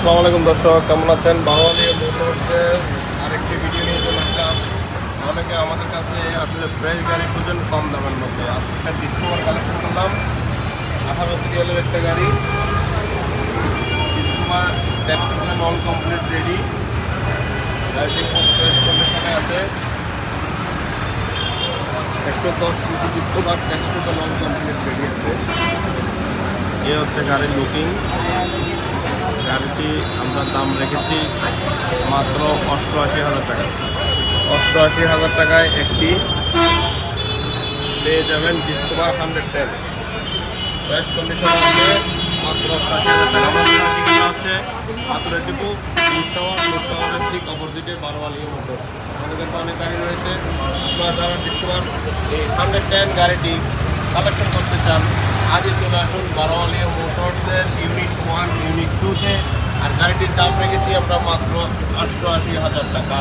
আসসালামু আলাইকুম দর্শক, কেমন আছেন? বাংলাদেশ মোটরসের আরেকটি ভিডিও নিয়ে চলে আসলাম। অনেকে আমাদের কাছে আসলে ফ্রেশ গাড়ি খুঁজেন কম দামের মধ্যে। আজকে একটা ডিসকভার কালেকশন করলাম, 18 সিরিয়ালের একটা গাড়ি। ডিসকভার ট্যাক্স নন কমপ্লিট রেডি, গাড়িটি খুব ফ্রেশ কন্ডিশনে আছে। 110 সিসি ডিসকভার ট্যাক্স নন কমপ্লিট রেডি আছে। এ হচ্ছে গাড়ির লুকিং। গাড়িটি আমরা দাম রেখেছি মাত্র 88,000 টাকা। 88,000 টাকায় একটি পেয়ে যাবেন ডিসকভার 110 ফ্রেশ কন্ডিশন আছে। মাত্র 88,000 টাকা। আমাদের ঠিকানা হচ্ছে পাথরের ডিপো, টাওয়ারের ঠিক অপোজিটে বারোয়ালিয়া মোটর। আমাদের কাছে অনেক গাড়ি রয়েছে। আপনারা যারা ডিসকভার এই 110 গাড়িটি কালেকশন করতে চান, আজই চলে আসুন বারোয়ালিয়া মোটরসের ইউনিট 1 ইউনিট 2-তে। আর গাড়িটির দাম রেখেছি আমরা মাত্র 88,000 টাকা।